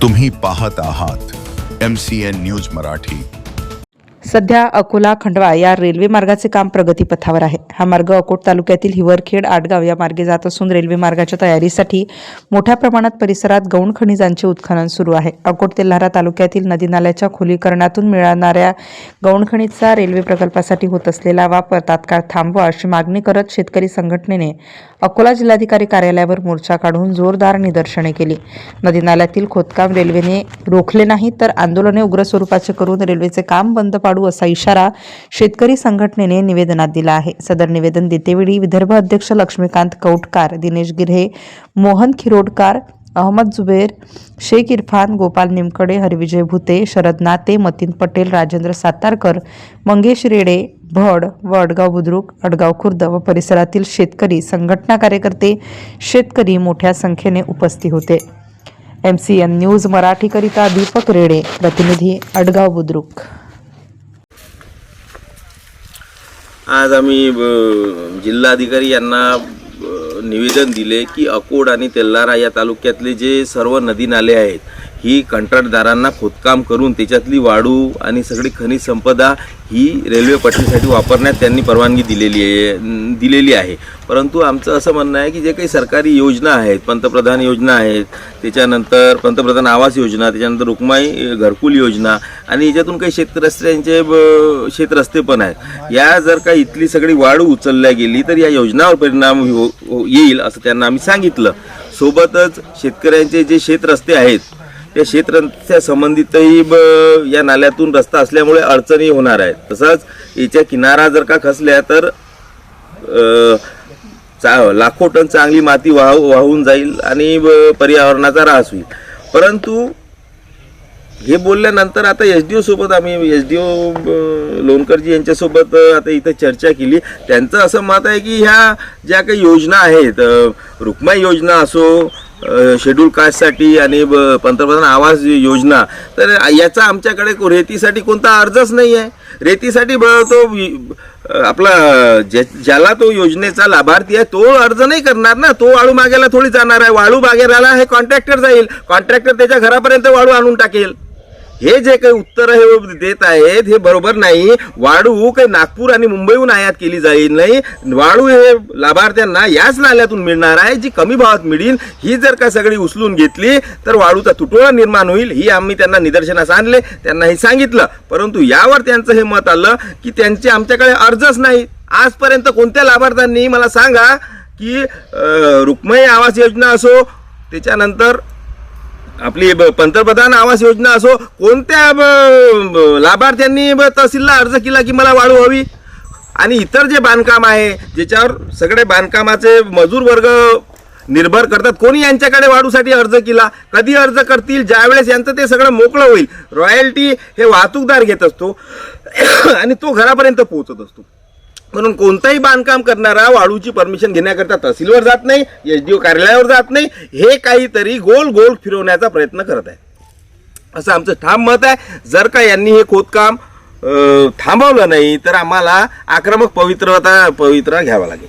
तुम्ही पाहत आहात MCN न्यूज मराठी। सध्या अकोला खंडवा या रेल्वे मार्गाचे काम प्रगतीपथावर आहे। हा मार्ग अकोट तालुक्यातील हिवरखेड आडगाव या मार्गे जात असून रेल्वे मार्गाच्या तयारीसाठी मोठ्या प्रमाणात परिसरात गौण खनिजांचे उत्खनन सुरू आहे। अकोट तेल्हारा तालुक्यातील नदी नाल्याच्या खोलीकरणातून मिळणाऱ्या गौण खनिजचा रेल्वे प्रकल्पासाठी होत असलेला वापर तात्काळ थांबवा अशी मागणी करत शेतकरी संघटनेने अकोला जिल्हाधिकारी कार्यालयावर मोर्चा काढून जोरदार निदर्शने केली। नदी नाल्यातील खोदकाम रेल्वेने रोखले नाही तर आंदोलने उग्र स्वरूपाचे करून रेल्वेचे काम बंद पाडू असा इशारा शेतकरी संघटनेने निवेदनात दिला आहे। सदर निवेदन देतेवेळी विदर्भ अध्यक्ष लक्ष्मीकांत कौटकार, दिनेश गिर्हे, मोहन खिरोडकार, अहमद जुबेर, शेख इरफान, गोपाल निमकडे, हरिविजय भुते, शरद नाते, मतीन पटेल, राजेंद्र सातारकर, मंगेश रेडे, भड, वडगाव बुद्रुक, अडगाव खुर्द व परिसरातील शेतकरी संघटना कार्यकर्ते शेतकरी मोठ्या संख्येने उपस्थित होते। MCN न्यूज मराठीकरिता दीपक रेडे, प्रतिनिधी अडगाव बुद्रुक। आज आम्ही जिल्हाधिकारी यांना निवेदन दिले की अकोट आणि तेल्हारा या तालुक्यातले जे सर्व नदी नाले आहेत ही कंत्राटदारांना खोदकाम करून त्याच्यातली वाळू आणि सगळी खनिज संपदा ही रेल्वे पट्टीसाठी वापरण्यात त्यांनी परवानगी दिलेली आहे। परंतु आमचं असं म्हणणं आहे की जे काही सरकारी योजना आहेत, पंतप्रधान योजना आहेत, त्याच्यानंतर पंतप्रधान आवास योजना, त्याच्यानंतर रुक्माई घरकुल योजना आणि याच्यातून काही शेतरस्ते पण आहेत, या जर का इथली सगळी वाळू उचलल्या गेली तर या योजनावर परिणाम येईल असं त्यांना आम्ही सांगितलं। सोबतच शेतकऱ्यांचे जे शेतरस्ते आहेत त्या शेतरस्त्या संबंधितही या नाल्यातून रस्ता असल्यामुळे अडचणी होणार आहेत। तसंच याच्या किनारा जर का खचल्या तर लाखो टन चांगली माती वाहून जाईल आणि पर्यावरणाचा ऱ्हास होईल। परंतु हे बोलल्यानंतर आता SDO सोबत आम्ही SDO लोणकरजी यांच्यासोबत आता इथं चर्चा केली। त्यांचं असं मत आहे की ह्या ज्या काही योजना आहेत, रुक्माई योजना असो, शेड्यूल कास्टसाठी आणि पंतप्रधान आवास योजना, तर याचा आमच्याकडे रेतीसाठी कोणता अर्जच नाही आहे। रेतीसाठी तो आपला ज्याला तो योजनेचा लाभार्थी आहे तो अर्ज नाही करणार ना, तो वाळू मागायला थोडी जाणार आहे। वाळू मागायला हे कॉन्ट्रॅक्टर जाईल, कॉन्ट्रॅक्टर त्याच्या घरापर्यंत वाळू आणून टाकेल। हे जे काही उत्तर हे देत आहेत हे बरोबर नाही। वाळू काही नागपूर आणि मुंबईहून आयात केली जाईल नाही, वाळू हे लाभार्थ्यांना याच नाल्यातून मिळणार आहे, जी कमी भावात मिळेल। ही जर का सगळी उचलून घेतली तर वाळूचा तुटवडा निर्माण होईल, ही आम्ही त्यांना निदर्शनास आणले, त्यांना हे सांगितलं। परंतु यावर त्यांचं हे मत आलं की त्यांचे आमच्याकडे अर्जच नाही। आजपर्यंत कोणत्या लाभार्थ्यांनी मला सांगा की रुक्माई आवास योजना असो, त्याच्यानंतर आपली पंतप्रधान आवास योजना असो, कोणत्या लाभार्थ्यांनी तहसीलला अर्ज केला की मला वाळू हवी? आणि इतर जे बांधकाम आहे ज्याच्यावर सगळे बांधकामाचे मजूर वर्ग निर्भर करतात, कोणी यांच्याकडे वाळूसाठी अर्ज केला? कधी अर्ज करतील? ज्यावेळेस यांचं ते सगळं मोकळं होईल। रॉयल्टी हे वाहतूकदार घेत असतो आणि तो घरापर्यंत पोहोचत असतो। म्हणून कोणताही बांधकाम करणारा वाळूची परमिशन घेण्याकरता तहसीलवर जात नाही, SDO कार्यालयावर जात नाही, हे काहीतरी गोल गोल फिरवण्याचा प्रयत्न करत आहे असं आमचं ठाम मत आहे। जर का यांनी हे खोदकाम थांबवलं नाही तर आम्हाला आक्रमक पवित्रा घ्यावा लागेल।